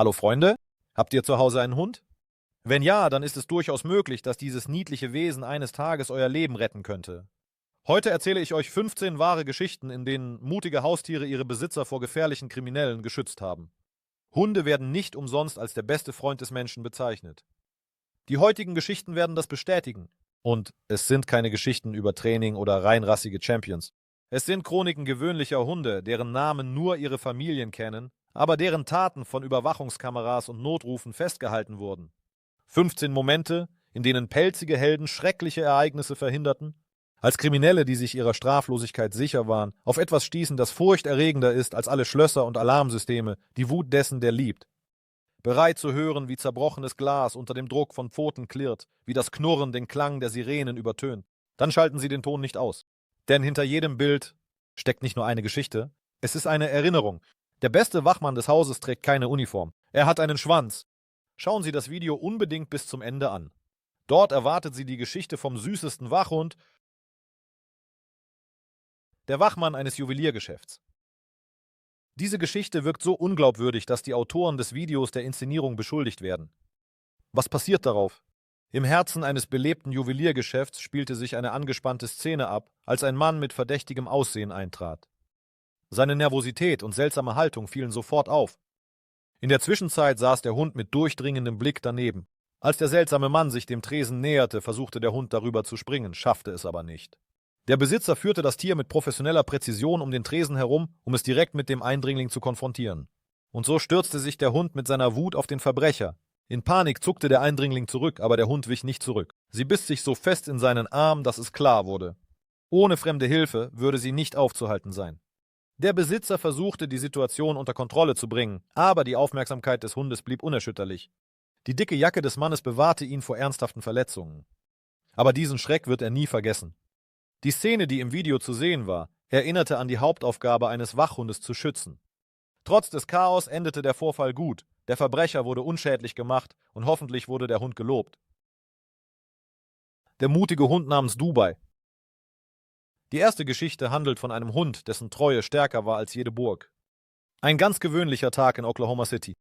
Hallo Freunde, habt ihr zu Hause einen Hund? Wenn ja, dann ist es durchaus möglich, dass dieses niedliche Wesen eines Tages euer Leben retten könnte. Heute erzähle ich euch 15 wahre Geschichten, in denen mutige Haustiere ihre Besitzer vor gefährlichen Kriminellen geschützt haben. Hunde werden nicht umsonst als der beste Freund des Menschen bezeichnet. Die heutigen Geschichten werden das bestätigen. Und es sind keine Geschichten über Training oder reinrassige Champions. Es sind Chroniken gewöhnlicher Hunde, deren Namen nur ihre Familien kennen, aber deren Taten von Überwachungskameras und Notrufen festgehalten wurden. 15 Momente, in denen pelzige Helden schreckliche Ereignisse verhinderten, als Kriminelle, die sich ihrer Straflosigkeit sicher waren, auf etwas stießen, das furchterregender ist als alle Schlösser und Alarmsysteme, die Wut dessen, der liebt. Bereit zu hören, wie zerbrochenes Glas unter dem Druck von Pfoten klirrt, wie das Knurren den Klang der Sirenen übertönt. Dann schalten Sie den Ton nicht aus. Denn hinter jedem Bild steckt nicht nur eine Geschichte, es ist eine Erinnerung. Der beste Wachmann des Hauses trägt keine Uniform. Er hat einen Schwanz. Schauen Sie das Video unbedingt bis zum Ende an. Dort erwartet Sie die Geschichte vom süßesten Wachhund, der Wachmann eines Juweliergeschäfts. Diese Geschichte wirkt so unglaubwürdig, dass die Autoren des Videos der Inszenierung beschuldigt werden. Was passiert darauf? Im Herzen eines belebten Juweliergeschäfts spielte sich eine angespannte Szene ab, als ein Mann mit verdächtigem Aussehen eintrat. Seine Nervosität und seltsame Haltung fielen sofort auf. In der Zwischenzeit saß der Hund mit durchdringendem Blick daneben. Als der seltsame Mann sich dem Tresen näherte, versuchte der Hund darüber zu springen, schaffte es aber nicht. Der Besitzer führte das Tier mit professioneller Präzision um den Tresen herum, um es direkt mit dem Eindringling zu konfrontieren. Und so stürzte sich der Hund mit seiner Wut auf den Verbrecher. In Panik zuckte der Eindringling zurück, aber der Hund wich nicht zurück. Sie biss sich so fest in seinen Arm, dass es klar wurde: ohne fremde Hilfe würde sie nicht aufzuhalten sein. Der Besitzer versuchte, die Situation unter Kontrolle zu bringen, aber die Aufmerksamkeit des Hundes blieb unerschütterlich. Die dicke Jacke des Mannes bewahrte ihn vor ernsthaften Verletzungen. Aber diesen Schreck wird er nie vergessen. Die Szene, die im Video zu sehen war, erinnerte an die Hauptaufgabe eines Wachhundes zu schützen. Trotz des Chaos endete der Vorfall gut. Der Verbrecher wurde unschädlich gemacht und hoffentlich wurde der Hund gelobt. Der mutige Hund namens Dubai. Die erste Geschichte handelt von einem Hund, dessen Treue stärker war als jede Burg. Ein ganz gewöhnlicher Tag in Oklahoma City.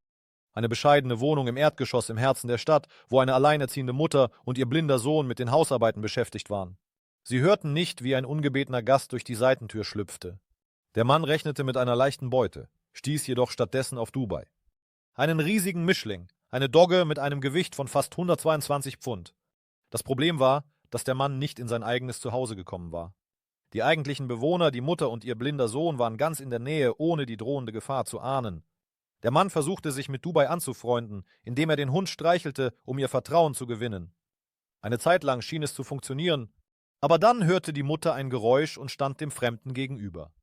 Eine bescheidene Wohnung im Erdgeschoss im Herzen der Stadt, wo eine alleinerziehende Mutter und ihr blinder Sohn mit den Hausarbeiten beschäftigt waren. Sie hörten nicht, wie ein ungebetener Gast durch die Seitentür schlüpfte. Der Mann rechnete mit einer leichten Beute, stieß jedoch stattdessen auf Dubai. Einen riesigen Mischling, eine Dogge mit einem Gewicht von fast 122 Pfund. Das Problem war, dass der Mann nicht in sein eigenes Zuhause gekommen war. Die eigentlichen Bewohner, die Mutter und ihr blinder Sohn, waren ganz in der Nähe, ohne die drohende Gefahr zu ahnen. Der Mann versuchte sich mit Dubai anzufreunden, indem er den Hund streichelte, um ihr Vertrauen zu gewinnen. Eine Zeit lang schien es zu funktionieren, aber dann hörte die Mutter ein Geräusch und stand dem Fremden gegenüber.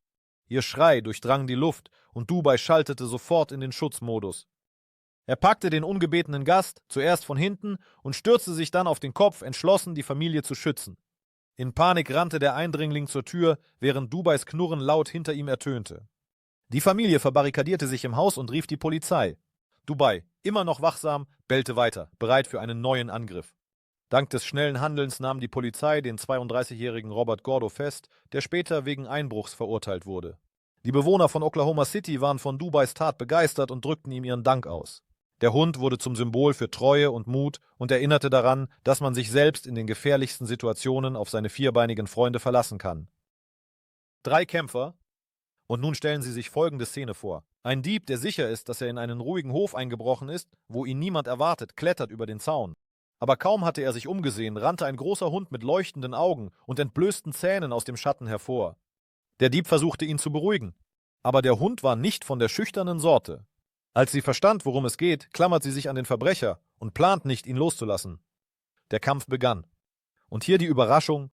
Ihr Schrei durchdrang die Luft und Dubai schaltete sofort in den Schutzmodus. Er packte den ungebetenen Gast zuerst von hinten und stürzte sich dann auf den Kopf, entschlossen, die Familie zu schützen. In Panik rannte der Eindringling zur Tür, während Dubais Knurren laut hinter ihm ertönte. Die Familie verbarrikadierte sich im Haus und rief die Polizei. Dubai, immer noch wachsam, bellte weiter, bereit für einen neuen Angriff. Dank des schnellen Handelns nahm die Polizei den 32-jährigen Robert Gordo fest, der später wegen Einbruchs verurteilt wurde. Die Bewohner von Oklahoma City waren von Dubais Tat begeistert und drückten ihm ihren Dank aus. Der Hund wurde zum Symbol für Treue und Mut und erinnerte daran, dass man sich selbst in den gefährlichsten Situationen auf seine vierbeinigen Freunde verlassen kann. 3 Kämpfer. Und nun stellen Sie sich folgende Szene vor. Ein Dieb, der sicher ist, dass er in einen ruhigen Hof eingebrochen ist, wo ihn niemand erwartet, klettert über den Zaun. Aber kaum hatte er sich umgesehen, rannte ein großer Hund mit leuchtenden Augen und entblößten Zähnen aus dem Schatten hervor. Der Dieb versuchte ihn zu beruhigen. Aber der Hund war nicht von der schüchternen Sorte. Als sie verstand, worum es geht, klammert sie sich an den Verbrecher und plant nicht, ihn loszulassen. Der Kampf begann. Und hier die Überraschung: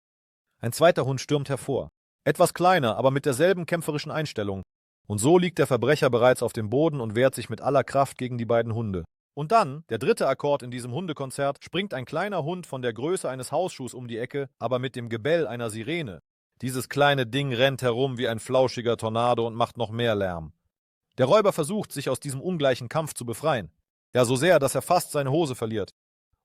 ein zweiter Hund stürmt hervor. Etwas kleiner, aber mit derselben kämpferischen Einstellung. Und so liegt der Verbrecher bereits auf dem Boden und wehrt sich mit aller Kraft gegen die beiden Hunde. Und dann, der dritte Akkord in diesem Hundekonzert, springt ein kleiner Hund von der Größe eines Hausschuhs um die Ecke, aber mit dem Gebell einer Sirene. Dieses kleine Ding rennt herum wie ein flauschiger Tornado und macht noch mehr Lärm. Der Räuber versucht, sich aus diesem ungleichen Kampf zu befreien. Ja, so sehr, dass er fast seine Hose verliert.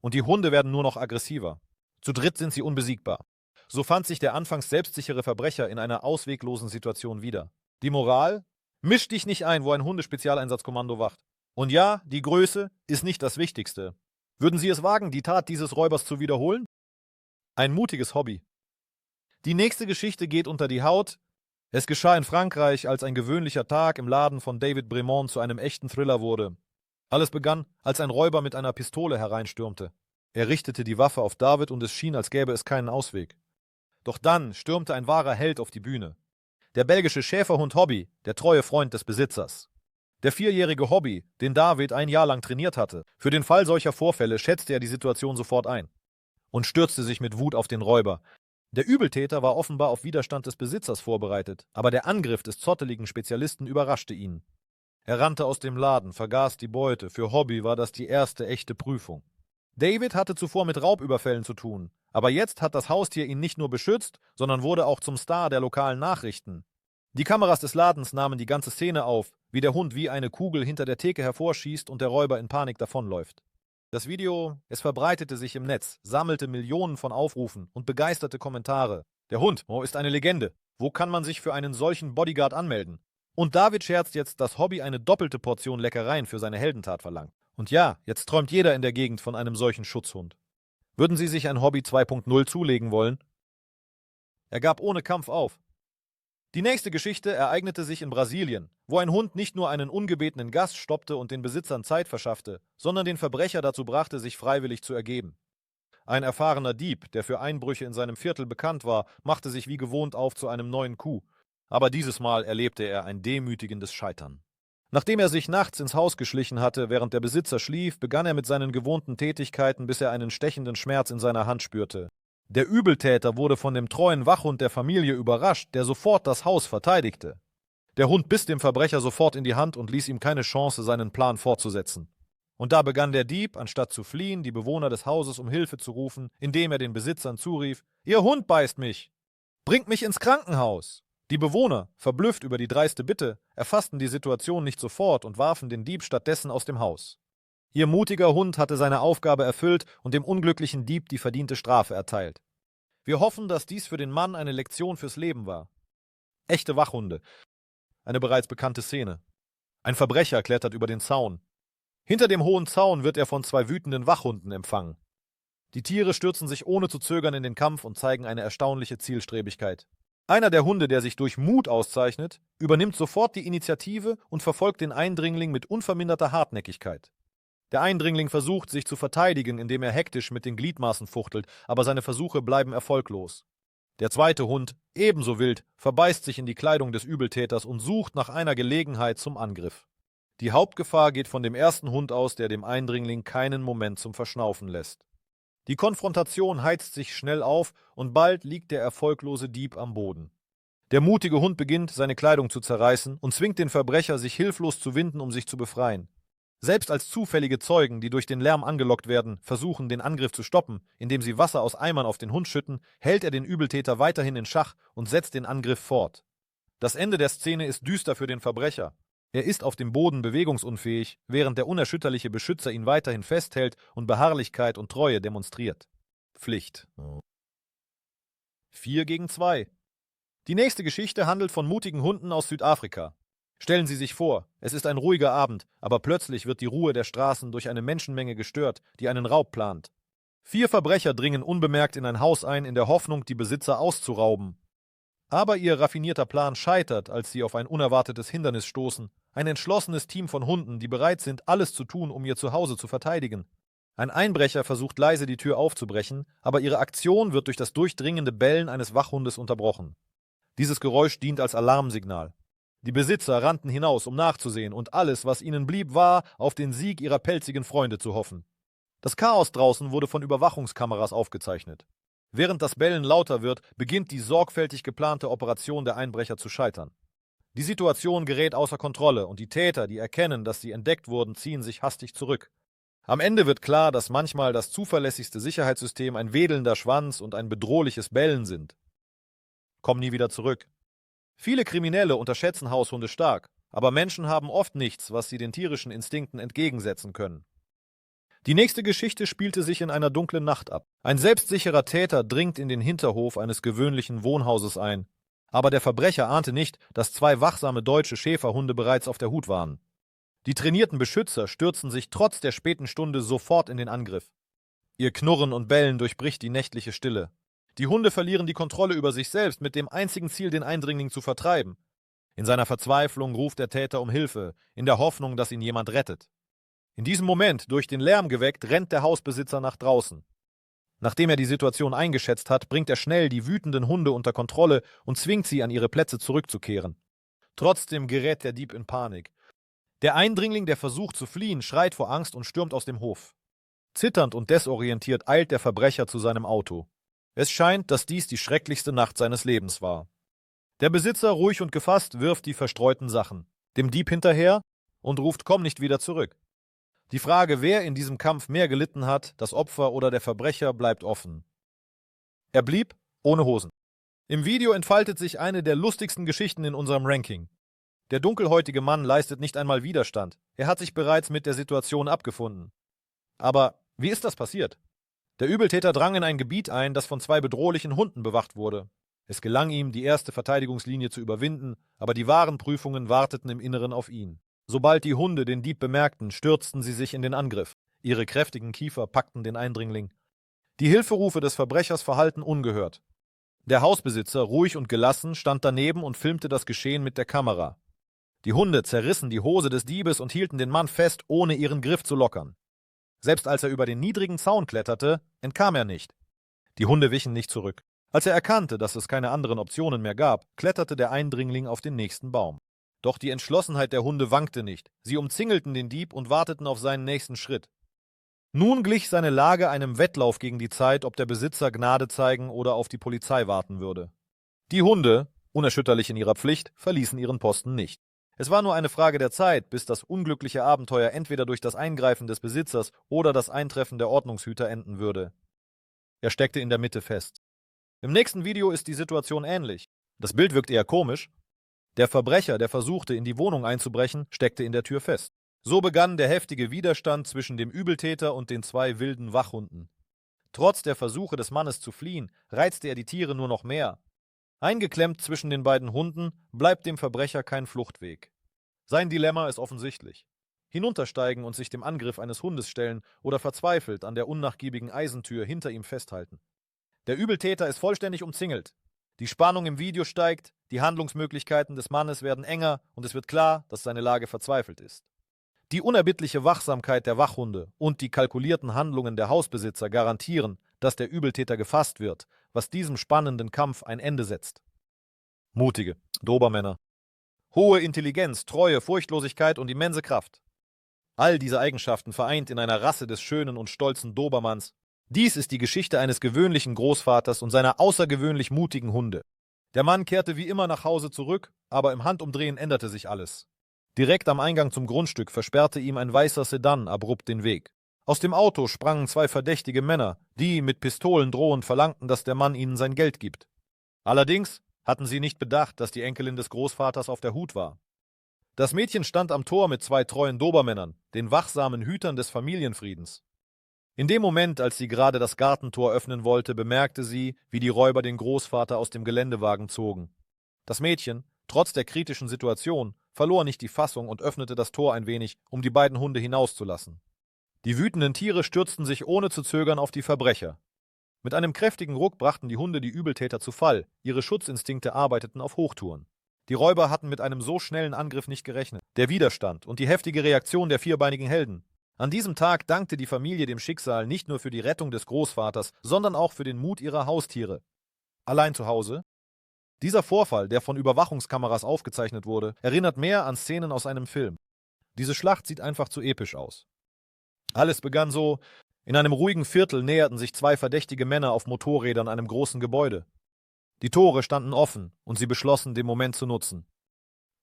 Und die Hunde werden nur noch aggressiver. Zu dritt sind sie unbesiegbar. So fand sich der anfangs selbstsichere Verbrecher in einer ausweglosen Situation wieder. Die Moral? Misch dich nicht ein, wo ein Hundespezialeinsatzkommando wacht. Und ja, die Größe ist nicht das Wichtigste. Würden Sie es wagen, die Tat dieses Räubers zu wiederholen? Ein mutiges Hobby. Die nächste Geschichte geht unter die Haut. Es geschah in Frankreich, als ein gewöhnlicher Tag im Laden von David Bremont zu einem echten Thriller wurde. Alles begann, als ein Räuber mit einer Pistole hereinstürmte. Er richtete die Waffe auf David und es schien, als gäbe es keinen Ausweg. Doch dann stürmte ein wahrer Held auf die Bühne. Der belgische Schäferhund Hobby, der treue Freund des Besitzers. Der 4-jährige Hobby, den David ein Jahr lang trainiert hatte. Für den Fall solcher Vorfälle schätzte er die Situation sofort ein und stürzte sich mit Wut auf den Räuber. Der Übeltäter war offenbar auf Widerstand des Besitzers vorbereitet, aber der Angriff des zotteligen Spezialisten überraschte ihn. Er rannte aus dem Laden, vergaß die Beute. Für Hobby war das die erste echte Prüfung. David hatte zuvor mit Raubüberfällen zu tun, aber jetzt hat das Haustier ihn nicht nur beschützt, sondern wurde auch zum Star der lokalen Nachrichten. Die Kameras des Ladens nahmen die ganze Szene auf, wie der Hund wie eine Kugel hinter der Theke hervorschießt und der Räuber in Panik davonläuft. Das Video, es verbreitete sich im Netz, sammelte Millionen von Aufrufen und begeisterte Kommentare. Der Hund, ist eine Legende. Wo kann man sich für einen solchen Bodyguard anmelden? Und David scherzt jetzt, dass Hobby eine doppelte Portion Leckereien für seine Heldentat verlangt. Und ja, jetzt träumt jeder in der Gegend von einem solchen Schutzhund. Würden Sie sich ein Hobby 2.0 zulegen wollen? Er gab ohne Kampf auf. Die nächste Geschichte ereignete sich in Brasilien, wo ein Hund nicht nur einen ungebetenen Gast stoppte und den Besitzern Zeit verschaffte, sondern den Verbrecher dazu brachte, sich freiwillig zu ergeben. Ein erfahrener Dieb, der für Einbrüche in seinem Viertel bekannt war, machte sich wie gewohnt auf zu einem neuen Coup. Aber dieses Mal erlebte er ein demütigendes Scheitern. Nachdem er sich nachts ins Haus geschlichen hatte, während der Besitzer schlief, begann er mit seinen gewohnten Tätigkeiten, bis er einen stechenden Schmerz in seiner Hand spürte. Der Übeltäter wurde von dem treuen Wachhund der Familie überrascht, der sofort das Haus verteidigte. Der Hund biss dem Verbrecher sofort in die Hand und ließ ihm keine Chance, seinen Plan fortzusetzen. Und da begann der Dieb, anstatt zu fliehen, die Bewohner des Hauses um Hilfe zu rufen, indem er den Besitzern zurief: »Ihr Hund beißt mich! Bringt mich ins Krankenhaus!« Die Bewohner, verblüfft über die dreiste Bitte, erfassten die Situation nicht sofort und warfen den Dieb stattdessen aus dem Haus. Ihr mutiger Hund hatte seine Aufgabe erfüllt und dem unglücklichen Dieb die verdiente Strafe erteilt. Wir hoffen, dass dies für den Mann eine Lektion fürs Leben war. Echte Wachhunde. Eine bereits bekannte Szene. Ein Verbrecher klettert über den Zaun. Hinter dem hohen Zaun wird er von 2 wütenden Wachhunden empfangen. Die Tiere stürzen sich ohne zu zögern in den Kampf und zeigen eine erstaunliche Zielstrebigkeit. Einer der Hunde, der sich durch Mut auszeichnet, übernimmt sofort die Initiative und verfolgt den Eindringling mit unverminderter Hartnäckigkeit. Der Eindringling versucht, sich zu verteidigen, indem er hektisch mit den Gliedmaßen fuchtelt, aber seine Versuche bleiben erfolglos. Der zweite Hund, ebenso wild, verbeißt sich in die Kleidung des Übeltäters und sucht nach einer Gelegenheit zum Angriff. Die Hauptgefahr geht von dem ersten Hund aus, der dem Eindringling keinen Moment zum Verschnaufen lässt. Die Konfrontation heizt sich schnell auf und bald liegt der erfolglose Dieb am Boden. Der mutige Hund beginnt, seine Kleidung zu zerreißen und zwingt den Verbrecher, sich hilflos zu winden, um sich zu befreien. Selbst als zufällige Zeugen, die durch den Lärm angelockt werden, versuchen, den Angriff zu stoppen, indem sie Wasser aus Eimern auf den Hund schütten, hält er den Übeltäter weiterhin in Schach und setzt den Angriff fort. Das Ende der Szene ist düster für den Verbrecher. Er ist auf dem Boden bewegungsunfähig, während der unerschütterliche Beschützer ihn weiterhin festhält und Beharrlichkeit und Treue demonstriert. Pflicht. 4 gegen 2. Die nächste Geschichte handelt von mutigen Hunden aus Südafrika. Stellen Sie sich vor, es ist ein ruhiger Abend, aber plötzlich wird die Ruhe der Straßen durch eine Menschenmenge gestört, die einen Raub plant. 4 Verbrecher dringen unbemerkt in ein Haus ein, in der Hoffnung, die Besitzer auszurauben. Aber ihr raffinierter Plan scheitert, als sie auf ein unerwartetes Hindernis stoßen. Ein entschlossenes Team von Hunden, die bereit sind, alles zu tun, um ihr Zuhause zu verteidigen. Ein Einbrecher versucht leise die Tür aufzubrechen, aber ihre Aktion wird durch das durchdringende Bellen eines Wachhundes unterbrochen. Dieses Geräusch dient als Alarmsignal. Die Besitzer rannten hinaus, um nachzusehen, und alles, was ihnen blieb, war, auf den Sieg ihrer pelzigen Freunde zu hoffen. Das Chaos draußen wurde von Überwachungskameras aufgezeichnet. Während das Bellen lauter wird, beginnt die sorgfältig geplante Operation der Einbrecher zu scheitern. Die Situation gerät außer Kontrolle und die Täter, die erkennen, dass sie entdeckt wurden, ziehen sich hastig zurück. Am Ende wird klar, dass manchmal das zuverlässigste Sicherheitssystem ein wedelnder Schwanz und ein bedrohliches Bellen sind. Komm nie wieder zurück. Viele Kriminelle unterschätzen Haushunde stark, aber Menschen haben oft nichts, was sie den tierischen Instinkten entgegensetzen können. Die nächste Geschichte spielte sich in einer dunklen Nacht ab. Ein selbstsicherer Täter dringt in den Hinterhof eines gewöhnlichen Wohnhauses ein. Aber der Verbrecher ahnte nicht, dass 2 wachsame deutsche Schäferhunde bereits auf der Hut waren. Die trainierten Beschützer stürzen sich trotz der späten Stunde sofort in den Angriff. Ihr Knurren und Bellen durchbricht die nächtliche Stille. Die Hunde verlieren die Kontrolle über sich selbst mit dem einzigen Ziel, den Eindringling zu vertreiben. In seiner Verzweiflung ruft der Täter um Hilfe, in der Hoffnung, dass ihn jemand rettet. In diesem Moment, durch den Lärm geweckt, rennt der Hausbesitzer nach draußen. Nachdem er die Situation eingeschätzt hat, bringt er schnell die wütenden Hunde unter Kontrolle und zwingt sie, an ihre Plätze zurückzukehren. Trotzdem gerät der Dieb in Panik. Der Eindringling, der versucht zu fliehen, schreit vor Angst und stürmt aus dem Hof. Zitternd und desorientiert eilt der Verbrecher zu seinem Auto. Es scheint, dass dies die schrecklichste Nacht seines Lebens war. Der Besitzer, ruhig und gefasst, wirft die verstreuten Sachen dem Dieb hinterher und ruft: „Komm nicht wieder zurück." Die Frage, wer in diesem Kampf mehr gelitten hat, das Opfer oder der Verbrecher, bleibt offen. Er blieb ohne Hosen. Im Video entfaltet sich eine der lustigsten Geschichten in unserem Ranking. Der dunkelhäutige Mann leistet nicht einmal Widerstand. Er hat sich bereits mit der Situation abgefunden. Aber wie ist das passiert? Der Übeltäter drang in ein Gebiet ein, das von 2 bedrohlichen Hunden bewacht wurde. Es gelang ihm, die erste Verteidigungslinie zu überwinden, aber die wahren Prüfungen warteten im Inneren auf ihn. Sobald die Hunde den Dieb bemerkten, stürzten sie sich in den Angriff. Ihre kräftigen Kiefer packten den Eindringling. Die Hilferufe des Verbrechers verhallten ungehört. Der Hausbesitzer, ruhig und gelassen, stand daneben und filmte das Geschehen mit der Kamera. Die Hunde zerrissen die Hose des Diebes und hielten den Mann fest, ohne ihren Griff zu lockern. Selbst als er über den niedrigen Zaun kletterte, entkam er nicht. Die Hunde wichen nicht zurück. Als er erkannte, dass es keine anderen Optionen mehr gab, kletterte der Eindringling auf den nächsten Baum. Doch die Entschlossenheit der Hunde wankte nicht. Sie umzingelten den Dieb und warteten auf seinen nächsten Schritt. Nun glich seine Lage einem Wettlauf gegen die Zeit, ob der Besitzer Gnade zeigen oder auf die Polizei warten würde. Die Hunde, unerschütterlich in ihrer Pflicht, verließen ihren Posten nicht. Es war nur eine Frage der Zeit, bis das unglückliche Abenteuer entweder durch das Eingreifen des Besitzers oder das Eintreffen der Ordnungshüter enden würde. Er steckte in der Mitte fest. Im nächsten Video ist die Situation ähnlich. Das Bild wirkt eher komisch. Der Verbrecher, der versuchte, in die Wohnung einzubrechen, steckte in der Tür fest. So begann der heftige Widerstand zwischen dem Übeltäter und den 2 wilden Wachhunden. Trotz der Versuche des Mannes zu fliehen, reizte er die Tiere nur noch mehr. Eingeklemmt zwischen den beiden Hunden bleibt dem Verbrecher kein Fluchtweg. Sein Dilemma ist offensichtlich: Hinuntersteigen und sich dem Angriff eines Hundes stellen oder verzweifelt an der unnachgiebigen Eisentür hinter ihm festhalten. Der Übeltäter ist vollständig umzingelt. Die Spannung im Video steigt, die Handlungsmöglichkeiten des Mannes werden enger und es wird klar, dass seine Lage verzweifelt ist. Die unerbittliche Wachsamkeit der Wachhunde und die kalkulierten Handlungen der Hausbesitzer garantieren, dass der Übeltäter gefasst wird, was diesem spannenden Kampf ein Ende setzt. Mutige Dobermänner. Hohe Intelligenz, Treue, Furchtlosigkeit und immense Kraft. All diese Eigenschaften vereint in einer Rasse des schönen und stolzen Dobermanns. Dies ist die Geschichte eines gewöhnlichen Großvaters und seiner außergewöhnlich mutigen Hunde. Der Mann kehrte wie immer nach Hause zurück, aber im Handumdrehen änderte sich alles. Direkt am Eingang zum Grundstück versperrte ihm ein weißer Sedan abrupt den Weg. Aus dem Auto sprangen 2 verdächtige Männer, die mit Pistolen drohend verlangten, dass der Mann ihnen sein Geld gibt. Allerdings hatten sie nicht bedacht, dass die Enkelin des Großvaters auf der Hut war. Das Mädchen stand am Tor mit 2 treuen Dobermännern, den wachsamen Hütern des Familienfriedens. In dem Moment, als sie gerade das Gartentor öffnen wollte, bemerkte sie, wie die Räuber den Großvater aus dem Geländewagen zogen. Das Mädchen, trotz der kritischen Situation, verlor nicht die Fassung und öffnete das Tor ein wenig, um die beiden Hunde hinauszulassen. Die wütenden Tiere stürzten sich ohne zu zögern auf die Verbrecher. Mit einem kräftigen Ruck brachten die Hunde die Übeltäter zu Fall, ihre Schutzinstinkte arbeiteten auf Hochtouren. Die Räuber hatten mit einem so schnellen Angriff nicht gerechnet. Der Widerstand und die heftige Reaktion der vierbeinigen Helden. An diesem Tag dankte die Familie dem Schicksal nicht nur für die Rettung des Großvaters, sondern auch für den Mut ihrer Haustiere. Allein zu Hause? Dieser Vorfall, der von Überwachungskameras aufgezeichnet wurde, erinnert mehr an Szenen aus einem Film. Diese Schlacht sieht einfach zu episch aus. Alles begann so: In einem ruhigen Viertel näherten sich 2 verdächtige Männer auf Motorrädern einem großen Gebäude. Die Tore standen offen und sie beschlossen, den Moment zu nutzen.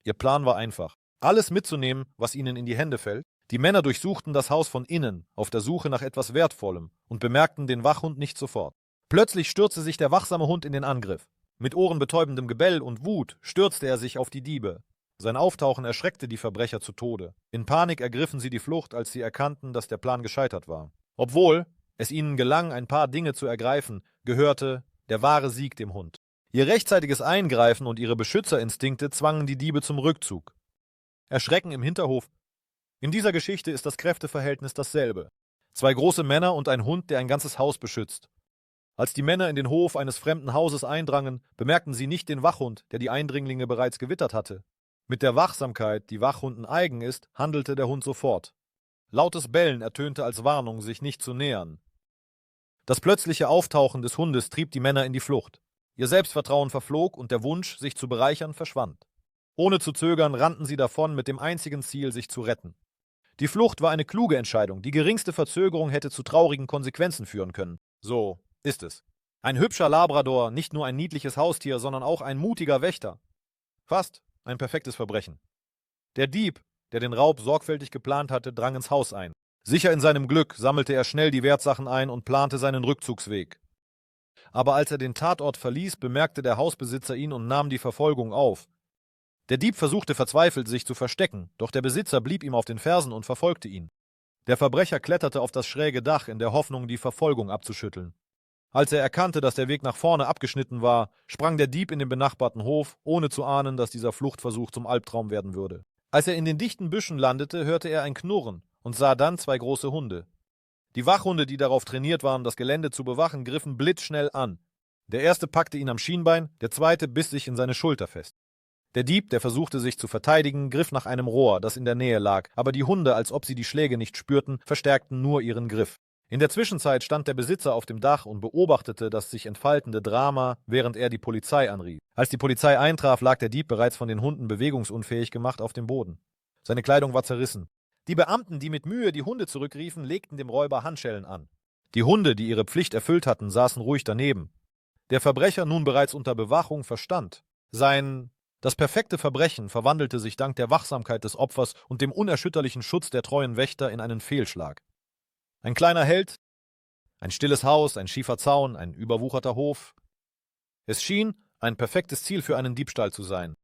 Ihr Plan war einfach: Alles mitzunehmen, was ihnen in die Hände fällt. Die Männer durchsuchten das Haus von innen, auf der Suche nach etwas Wertvollem, und bemerkten den Wachhund nicht sofort. Plötzlich stürzte sich der wachsame Hund in den Angriff. Mit ohrenbetäubendem Gebell und Wut stürzte er sich auf die Diebe. Sein Auftauchen erschreckte die Verbrecher zu Tode. In Panik ergriffen sie die Flucht, als sie erkannten, dass der Plan gescheitert war. Obwohl es ihnen gelang, ein paar Dinge zu ergreifen, gehörte der wahre Sieg dem Hund. Ihr rechtzeitiges Eingreifen und ihre Beschützerinstinkte zwangen die Diebe zum Rückzug. Erschrecken im Hinterhof In dieser Geschichte ist das Kräfteverhältnis dasselbe. Zwei große Männer und ein Hund, der ein ganzes Haus beschützt. Als die Männer in den Hof eines fremden Hauses eindrangen, bemerkten sie nicht den Wachhund, der die Eindringlinge bereits gewittert hatte. Mit der Wachsamkeit, die Wachhunden eigen ist, handelte der Hund sofort. Lautes Bellen ertönte als Warnung, sich nicht zu nähern. Das plötzliche Auftauchen des Hundes trieb die Männer in die Flucht. Ihr Selbstvertrauen verflog und der Wunsch, sich zu bereichern, verschwand. Ohne zu zögern rannten sie davon mit dem einzigen Ziel, sich zu retten. Die Flucht war eine kluge Entscheidung. Die geringste Verzögerung hätte zu traurigen Konsequenzen führen können. So ist es. Ein hübscher Labrador, nicht nur ein niedliches Haustier, sondern auch ein mutiger Wächter. Fast ein perfektes Verbrechen. Der Dieb, der den Raub sorgfältig geplant hatte, drang ins Haus ein. Sicher in seinem Glück sammelte er schnell die Wertsachen ein und plante seinen Rückzugsweg. Aber als er den Tatort verließ, bemerkte der Hausbesitzer ihn und nahm die Verfolgung auf. Der Dieb versuchte verzweifelt, sich zu verstecken, doch der Besitzer blieb ihm auf den Fersen und verfolgte ihn. Der Verbrecher kletterte auf das schräge Dach in der Hoffnung, die Verfolgung abzuschütteln. Als er erkannte, dass der Weg nach vorne abgeschnitten war, sprang der Dieb in den benachbarten Hof, ohne zu ahnen, dass dieser Fluchtversuch zum Albtraum werden würde. Als er in den dichten Büschen landete, hörte er ein Knurren und sah dann zwei große Hunde. Die Wachhunde, die darauf trainiert waren, das Gelände zu bewachen, griffen blitzschnell an. Der erste packte ihn am Schienbein, der zweite biss sich in seine Schulter fest. Der Dieb, der versuchte sich zu verteidigen, griff nach einem Rohr, das in der Nähe lag, aber die Hunde, als ob sie die Schläge nicht spürten, verstärkten nur ihren Griff. In der Zwischenzeit stand der Besitzer auf dem Dach und beobachtete das sich entfaltende Drama, während er die Polizei anrief. Als die Polizei eintraf, lag der Dieb bereits von den Hunden bewegungsunfähig gemacht auf dem Boden. Seine Kleidung war zerrissen. Die Beamten, die mit Mühe die Hunde zurückriefen, legten dem Räuber Handschellen an. Die Hunde, die ihre Pflicht erfüllt hatten, saßen ruhig daneben. Der Verbrecher, nun bereits unter Bewachung, verstand. Das perfekte Verbrechen verwandelte sich dank der Wachsamkeit des Opfers und dem unerschütterlichen Schutz der treuen Wächter in einen Fehlschlag. Ein kleiner Held, ein stilles Haus, ein schiefer Zaun, ein überwucherter Hof. Es schien ein perfektes Ziel für einen Diebstahl zu sein.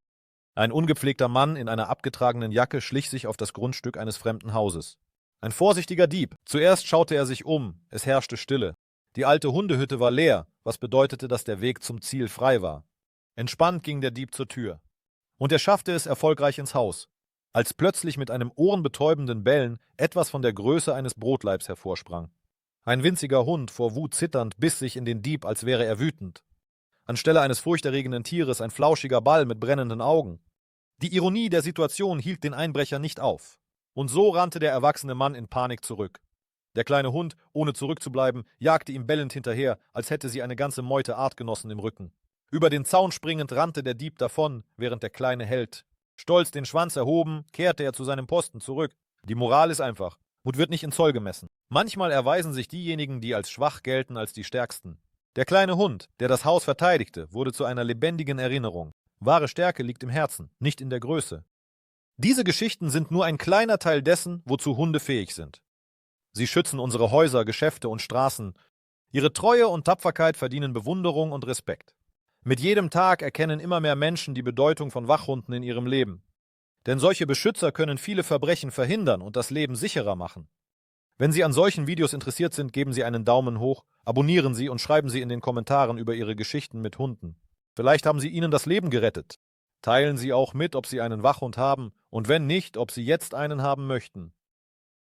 Ein ungepflegter Mann in einer abgetragenen Jacke schlich sich auf das Grundstück eines fremden Hauses. Ein vorsichtiger Dieb. Zuerst schaute er sich um, es herrschte Stille. Die alte Hundehütte war leer, was bedeutete, dass der Weg zum Ziel frei war. Entspannt ging der Dieb zur Tür. Und er schaffte es erfolgreich ins Haus, als plötzlich mit einem ohrenbetäubenden Bellen etwas von der Größe eines Brotleibs hervorsprang. Ein winziger Hund, vor Wut zitternd, biss sich in den Dieb, als wäre er wütend. Anstelle eines furchterregenden Tieres ein flauschiger Ball mit brennenden Augen. Die Ironie der Situation hielt den Einbrecher nicht auf. Und so rannte der erwachsene Mann in Panik zurück. Der kleine Hund, ohne zurückzubleiben, jagte ihm bellend hinterher, als hätte sie eine ganze Meute Artgenossen im Rücken. Über den Zaun springend rannte der Dieb davon, während der kleine Held. Stolz den Schwanz erhoben, kehrte er zu seinem Posten zurück. Die Moral ist einfach: Mut wird nicht in Zoll gemessen. Manchmal erweisen sich diejenigen, die als schwach gelten, als die Stärksten. Der kleine Hund, der das Haus verteidigte, wurde zu einer lebendigen Erinnerung. Wahre Stärke liegt im Herzen, nicht in der Größe. Diese Geschichten sind nur ein kleiner Teil dessen, wozu Hunde fähig sind. Sie schützen unsere Häuser, Geschäfte und Straßen. Ihre Treue und Tapferkeit verdienen Bewunderung und Respekt. Mit jedem Tag erkennen immer mehr Menschen die Bedeutung von Wachhunden in ihrem Leben. Denn solche Beschützer können viele Verbrechen verhindern und das Leben sicherer machen. Wenn Sie an solchen Videos interessiert sind, geben Sie einen Daumen hoch, abonnieren Sie und schreiben Sie in den Kommentaren über Ihre Geschichten mit Hunden. Vielleicht haben sie Ihnen das Leben gerettet. Teilen Sie auch mit, ob Sie einen Wachhund haben und wenn nicht, ob Sie jetzt einen haben möchten.